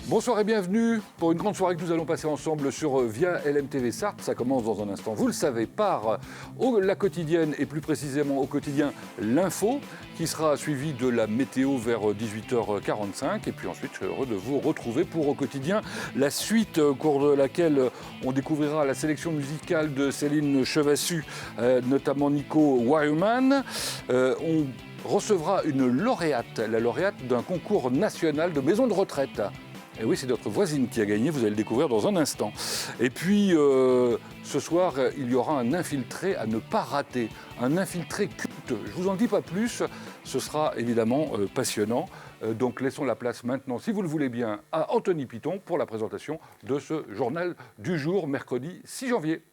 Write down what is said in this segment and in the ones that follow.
Bonsoir et bienvenue pour une grande soirée que nous allons passer ensemble sur Via LMTV Sarthe. Ça commence dans un instant, vous le savez, par la quotidienne et plus précisément au quotidien l'info qui sera suivi de la météo vers 18h45. Et puis ensuite, je suis heureux de vous retrouver pour au quotidien la suite au cours de laquelle on découvrira la sélection musicale de Céline Chevassus, notamment Nico Wireman. On recevra une lauréate, la lauréate d'un concours national de maison de retraite. Et oui, c'est notre voisine qui a gagné, vous allez le découvrir dans un instant. Et puis, ce soir, il y aura un infiltré à ne pas rater, un infiltré culte. Je ne vous en dis pas plus, ce sera évidemment passionnant. Donc laissons la place maintenant, si vous le voulez bien, à Anthony Piton pour la présentation de ce journal du jour, mercredi 6 janvier.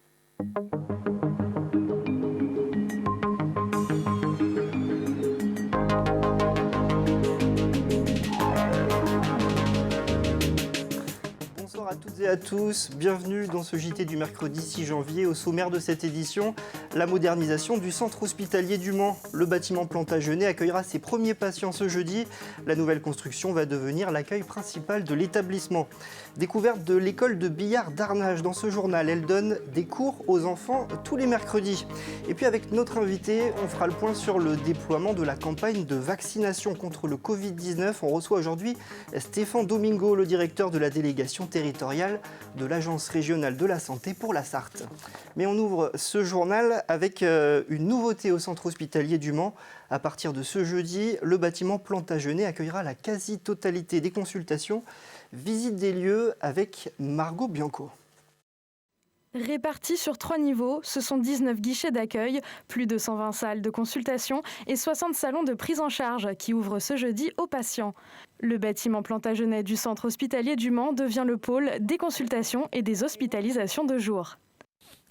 Bonsoir à toutes et à tous, bienvenue dans ce JT du mercredi 6 janvier. Au sommaire de cette édition, la modernisation du centre hospitalier du Mans. Le bâtiment Plantagenet accueillera ses premiers patients ce jeudi. La nouvelle construction va devenir l'accueil principal de l'établissement. Découverte de l'école de billard d'Arnage dans ce journal. Elle donne des cours aux enfants tous les mercredis. Et puis avec notre invité, on fera le point sur le déploiement de la campagne de vaccination contre le Covid-19. On reçoit aujourd'hui Stéphane Domingo, le directeur de la délégation territoriale de l'Agence régionale de la santé pour la Sarthe. Mais on ouvre ce journal avec une nouveauté au centre hospitalier du Mans. À partir de ce jeudi, le bâtiment Plantagenet accueillera la quasi-totalité des consultations. Visite des lieux avec Margot Bianco. Répartis sur 3 niveaux, ce sont 19 guichets d'accueil, plus de 120 salles de consultation et 60 salons de prise en charge qui ouvrent ce jeudi aux patients. Le bâtiment Plantagenet du centre hospitalier du Mans devient le pôle des consultations et des hospitalisations de jour.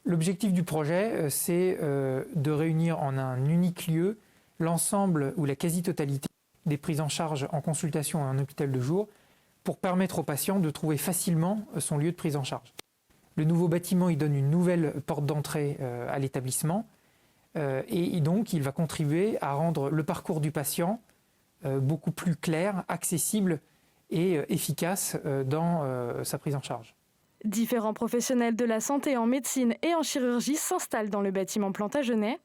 L'objectif du projet, c'est de réunir en un unique lieu l'ensemble ou la quasi-totalité des prises en charge en consultation et en hôpital de jour pour permettre aux patients de trouver facilement son lieu de prise en charge. Le nouveau bâtiment, il donne une nouvelle porte d'entrée à l'établissement et donc il va contribuer à rendre le parcours du patient beaucoup plus clair, accessible et efficace dans sa prise en charge. Différents professionnels de la santé en médecine et en chirurgie s'installent dans le bâtiment Plantagenet.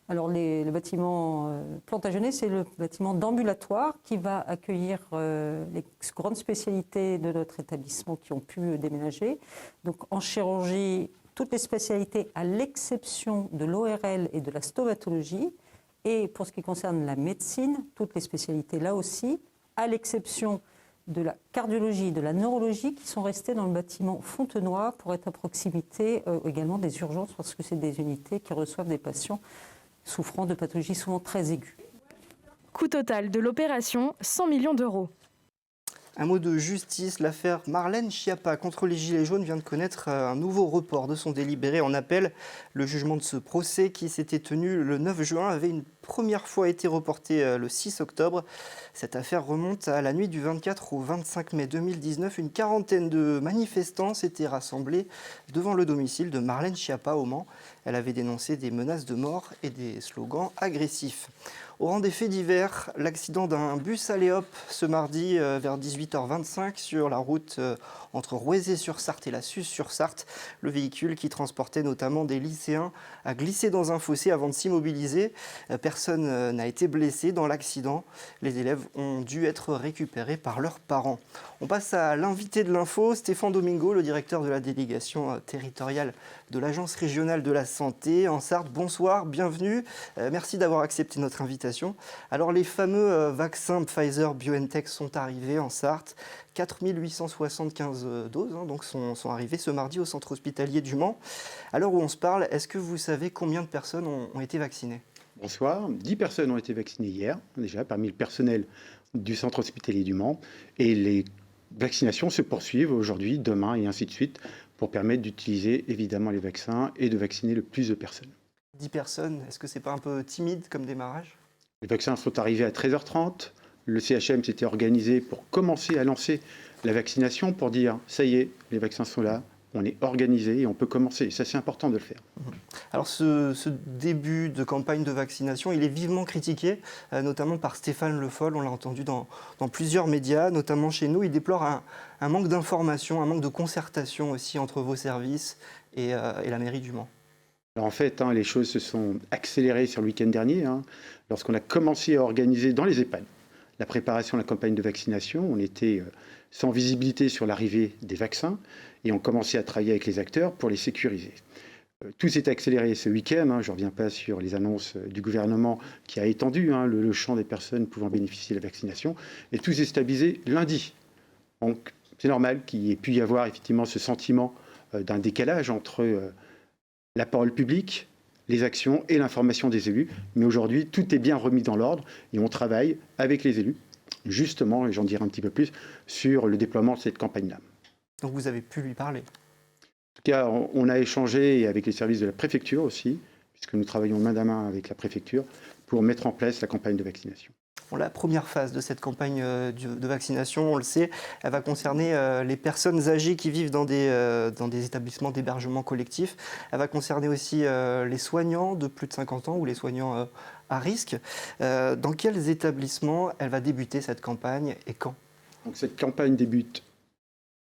Alors le bâtiment Plantagenet, c'est le bâtiment d'ambulatoire qui va accueillir les grandes spécialités de notre établissement qui ont pu déménager. Donc en chirurgie, toutes les spécialités à l'exception de l'ORL et de la stomatologie. Et pour ce qui concerne la médecine, toutes les spécialités là aussi, à l'exception de la cardiologie, de la neurologie, qui sont restés dans le bâtiment Fontenoy pour être à proximité également des urgences, parce que c'est des unités qui reçoivent des patients souffrant de pathologies souvent très aiguës. Coût total de l'opération, 100 millions d'euros. Un mot de justice, l'affaire Marlène Schiappa contre les Gilets jaunes vient de connaître un nouveau report de son délibéré en appel. Le jugement de ce procès qui s'était tenu le 9 juin avait une première fois été reporté le 6 octobre. Cette affaire remonte à la nuit du 24 au 25 mai 2019. Une quarantaine de manifestants s'étaient rassemblés devant le domicile de Marlène Schiappa au Mans. Elle avait dénoncé des menaces de mort et des slogans agressifs. Au rang des faits divers, l'accident d'un bus Aléop ce mardi vers 18h25 sur la route entre Rouezé-sur-Sarthe et la Suze-sur-Sarthe. Le véhicule qui transportait notamment des lycéens a glissé dans un fossé avant de s'immobiliser. Personne n'a été blessé dans l'accident. Les élèves ont dû être récupérés par leurs parents. On passe à l'invité de l'info, Stéphane Domingo, le directeur de la délégation territoriale de l'Agence régionale de la santé en Sarthe. Bonsoir, bienvenue. Merci d'avoir accepté notre invitation. Alors les fameux vaccins Pfizer-BioNTech sont arrivés en Sarthe. 4875 doses donc sont arrivées ce mardi au centre hospitalier du Mans. À l'heure où on se parle, est-ce que vous savez combien de personnes ont été vaccinées ? Bonsoir. 10 personnes ont été vaccinées hier, déjà, parmi le personnel du centre hospitalier du Mans. Et les vaccinations se poursuivent aujourd'hui, demain et ainsi de suite, pour permettre d'utiliser évidemment les vaccins et de vacciner le plus de personnes. 10 personnes, est-ce que c'est pas un peu timide comme démarrage ? Les vaccins sont arrivés à 13h30. Le CHM s'était organisé pour commencer à lancer la vaccination, pour dire ça y est, les vaccins sont là, on est organisé et on peut commencer. Et ça, c'est important de le faire. Alors ce début de campagne de vaccination, il est vivement critiqué, notamment par Stéphane Le Foll. On l'a entendu dans plusieurs médias, notamment chez nous. Il déplore un manque d'information, un manque de concertation aussi entre vos services et la mairie du Mans. Alors en fait, les choses se sont accélérées sur le week-end dernier, lorsqu'on a commencé à organiser dans les EHPAD la préparation de la campagne de vaccination. On était sans visibilité sur l'arrivée des vaccins et on commençait à travailler avec les acteurs pour les sécuriser. Tout s'est accéléré ce week-end. Je ne reviens pas sur les annonces du gouvernement qui a étendu le champ des personnes pouvant bénéficier de la vaccination. Et tout s'est stabilisé lundi. Donc c'est normal qu'il ait pu y avoir effectivement ce sentiment d'un décalage entre la parole publique, les actions et l'information des élus. Mais aujourd'hui, tout est bien remis dans l'ordre et on travaille avec les élus, justement, et j'en dirai un petit peu plus, sur le déploiement de cette campagne-là. Donc vous avez pu lui parler? En tout cas, on a échangé avec les services de la préfecture aussi, puisque nous travaillons main dans main avec la préfecture pour mettre en place la campagne de vaccination. Bon, la première phase de cette campagne de vaccination, on le sait, elle va concerner les personnes âgées qui vivent dans des établissements d'hébergement collectif. Elle va concerner aussi les soignants de plus de 50 ans ou les soignants à risque. Dans quels établissements elle va débuter cette campagne et quand? Donc, cette campagne débute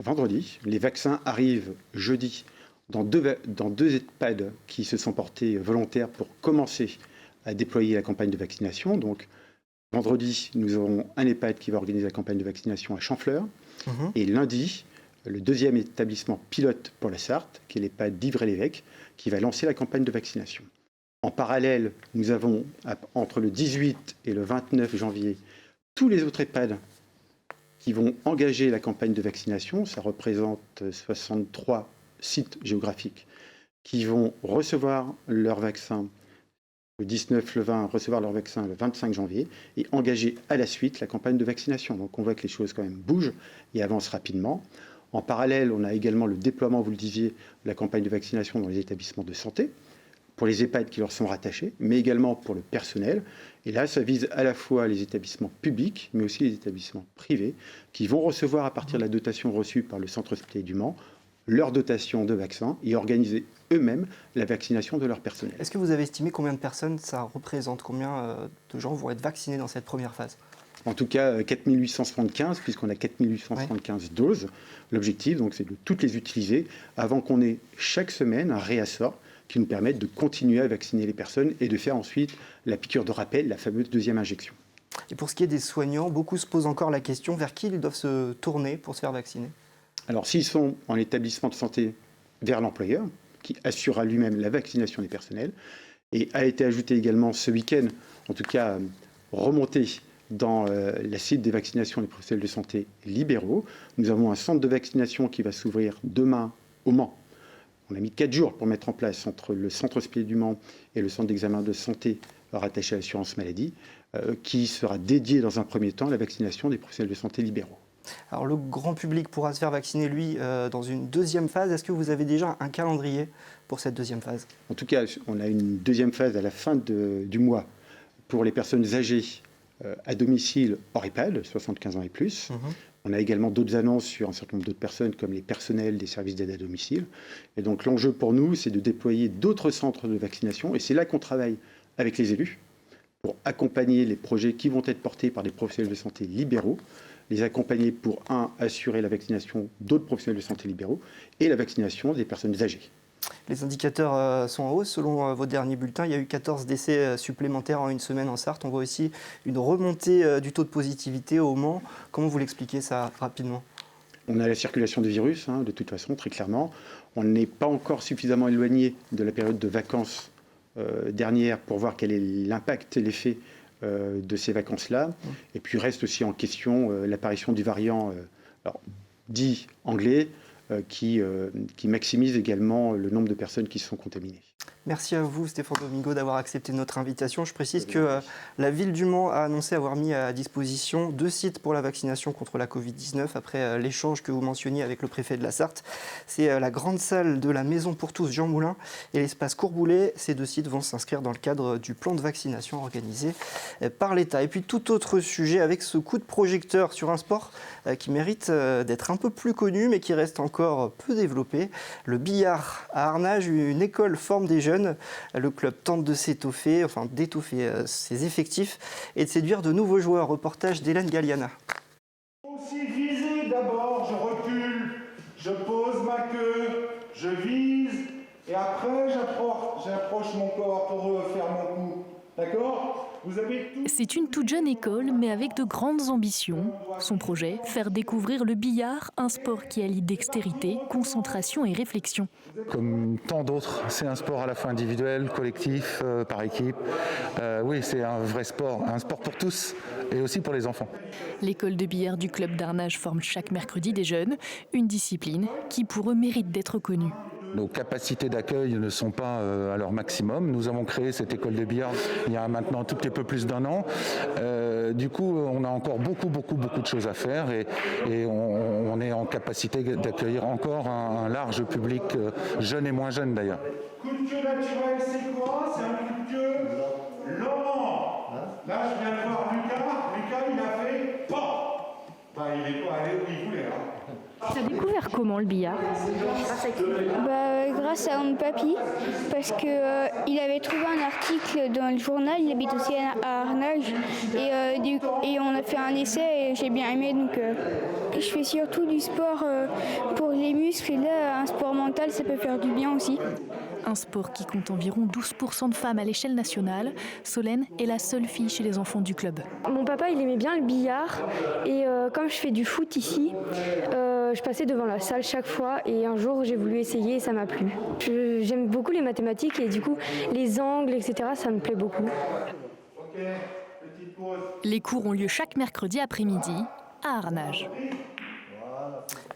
vendredi. Les vaccins arrivent jeudi dans deux EHPAD qui se sont portés volontaires pour commencer à déployer la campagne de vaccination. Donc, vendredi, nous aurons un EHPAD qui va organiser la campagne de vaccination à Champfleur. Et lundi, le deuxième établissement pilote pour la Sarthe, qui est l'EHPAD d'Ivry-l'Évêque, qui va lancer la campagne de vaccination. En parallèle, nous avons, entre le 18 et le 29 janvier, tous les autres EHPAD qui vont engager la campagne de vaccination. Ça représente 63 sites géographiques qui vont recevoir leur vaccin le 19, le 20, recevoir leur vaccin le 25 janvier et engager à la suite la campagne de vaccination. Donc on voit que les choses quand même bougent et avancent rapidement. En parallèle, on a également le déploiement, vous le disiez, de la campagne de vaccination dans les établissements de santé, pour les EHPAD qui leur sont rattachés, mais également pour le personnel. Et là, ça vise à la fois les établissements publics, mais aussi les établissements privés, qui vont recevoir, à partir de la dotation reçue par le Centre hospitalier du Mans, leur dotation de vaccins et organiser eux-mêmes la vaccination de leur personnel. Est-ce que vous avez estimé combien de personnes ça représente? Combien de gens vont être vaccinés dans cette première phase? En tout cas, 4875, puisqu'on a 4875 doses. L'objectif, donc, c'est de toutes les utiliser avant qu'on ait chaque semaine un réassort qui nous permette de continuer à vacciner les personnes et de faire ensuite la piqûre de rappel, la fameuse deuxième injection. Et pour ce qui est des soignants, beaucoup se posent encore la question vers qui ils doivent se tourner pour se faire vacciner? Alors, s'ils sont en établissement de santé, vers l'employeur, qui assurera lui-même la vaccination des personnels, et a été ajouté également ce week-end, en tout cas remonté dans la cible des vaccinations des professionnels de santé libéraux. Nous avons un centre de vaccination qui va s'ouvrir demain au Mans. On a mis 4 jours pour mettre en place entre le centre hospitalier du Mans et le centre d'examen de santé rattaché à l'assurance maladie, qui sera dédié dans un premier temps à la vaccination des professionnels de santé libéraux. Alors le grand public pourra se faire vacciner, lui, dans une deuxième phase. Est-ce que vous avez déjà un calendrier pour cette deuxième phase? En tout cas, on a une deuxième phase à la fin du mois pour les personnes âgées à domicile hors EHPAD, 75 ans et plus. On a également d'autres annonces sur un certain nombre d'autres personnes, comme les personnels des services d'aide à domicile. Et donc l'enjeu pour nous, c'est de déployer d'autres centres de vaccination. Et c'est là qu'on travaille avec les élus pour accompagner les projets qui vont être portés par des professionnels de santé libéraux, les accompagner pour, assurer la vaccination d'autres professionnels de santé libéraux et la vaccination des personnes âgées. Les indicateurs sont en hausse. Selon vos derniers bulletins, il y a eu 14 décès supplémentaires en une semaine en Sarthe. On voit aussi une remontée du taux de positivité au Mans. Comment vous l'expliquez ça rapidement? On a la circulation du virus, de toute façon, très clairement. On n'est pas encore suffisamment éloigné de la période de vacances dernière pour voir quel est l'impact et l'effet de ces vacances-là. Et puis reste aussi en question l'apparition du variant dit anglais, qui maximise également le nombre de personnes qui se sont contaminées. Merci à vous, Stéphane Domingo, d'avoir accepté notre invitation. Je précise que la ville du Mans a annoncé avoir mis à disposition 2 sites pour la vaccination contre la Covid-19 après l'échange que vous mentionniez avec le préfet de la Sarthe. C'est la grande salle de la Maison pour tous Jean Moulin et l'espace Courboulet. Ces 2 sites vont s'inscrire dans le cadre du plan de vaccination organisé par l'État. Et puis tout autre sujet avec ce coup de projecteur sur un sport qui mérite d'être un peu plus connu mais qui reste encore peu développé. Le billard à Arnage, une école forme des jeunes. Le club tente de d'étoffer ses effectifs et de séduire de nouveaux joueurs. Reportage d'Hélène Galliana. Aussi viser d'abord, je recule, je pose ma queue, je vise et après j'approche mon corps pour faire mon coup. D'accord ? C'est une toute jeune école, mais avec de grandes ambitions. Son projet, faire découvrir le billard, un sport qui allie dextérité, concentration et réflexion. Comme tant d'autres, c'est un sport à la fois individuel, collectif, par équipe. Oui, c'est un vrai sport, un sport pour tous et aussi pour les enfants. L'école de billard du club d'Arnage forme chaque mercredi des jeunes, une discipline qui pour eux mérite d'être connue. Nos capacités d'accueil ne sont pas à leur maximum. Nous avons créé cette école de billard il y a maintenant un tout petit peu plus d'1 an. Du coup, on a encore beaucoup de choses à faire et on est en capacité d'accueillir encore un large public, jeune et moins jeune d'ailleurs. Coup de queue naturel, c'est quoi? C'est un coup de queue lent. Là, je viens de voir Lucas. Lucas, il a fait PAN. Il n'est pas allé où il voulait. Tu as découvert comment le billard? Grâce à mon papy, parce qu'il avait trouvé un article dans le journal, il habite aussi à Arnage, et on a fait un essai et j'ai bien aimé. Donc, je fais surtout du sport pour les muscles, et là, un sport mental, ça peut faire du bien aussi. Un sport qui compte environ 12% de femmes à l'échelle nationale. Solène est la seule fille chez les enfants du club. Mon papa, il aimait bien le billard, et comme je fais du foot ici, je passais devant la salle chaque fois et un jour j'ai voulu essayer et ça m'a plu. J'aime beaucoup les mathématiques et du coup les angles, etc. ça me plaît beaucoup. Les cours ont lieu chaque mercredi après-midi à Arnage.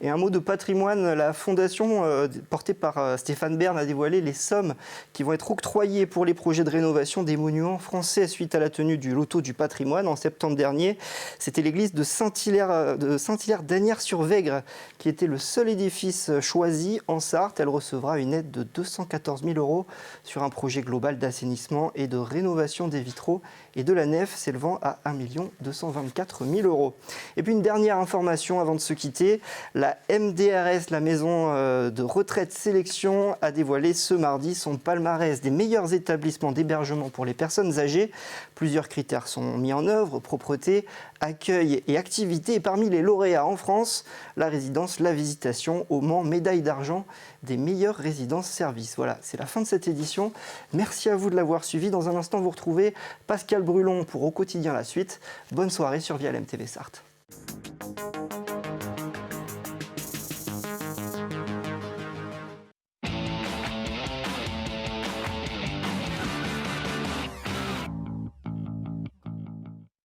Et un mot de patrimoine, la fondation portée par Stéphane Bern a dévoilé les sommes qui vont être octroyées pour les projets de rénovation des monuments français suite à la tenue du loto du patrimoine en septembre dernier. C'était l'église de Saint-Hilaire d'Asnières-sur-Vègre qui était le seul édifice choisi en Sarthe. Elle recevra une aide de 214 000 € sur un projet global d'assainissement et de rénovation des vitraux et de la nef s'élevant à 1 224 000 €. Et puis une dernière information avant de se quitter, la MDRS, la maison de retraite sélection, a dévoilé ce mardi son palmarès des meilleurs établissements d'hébergement pour les personnes âgées. Plusieurs critères sont mis en œuvre, propreté, accueil et activité. Et parmi les lauréats en France, la résidence La Visitation au Mans, médaille d'argent des meilleures résidences-services. Voilà, c'est la fin de cette édition. Merci à vous de l'avoir suivi. Dans un instant, vous retrouvez Pascal Brulon pour Au quotidien la suite. Bonne soirée sur Via LMTV Sarthe.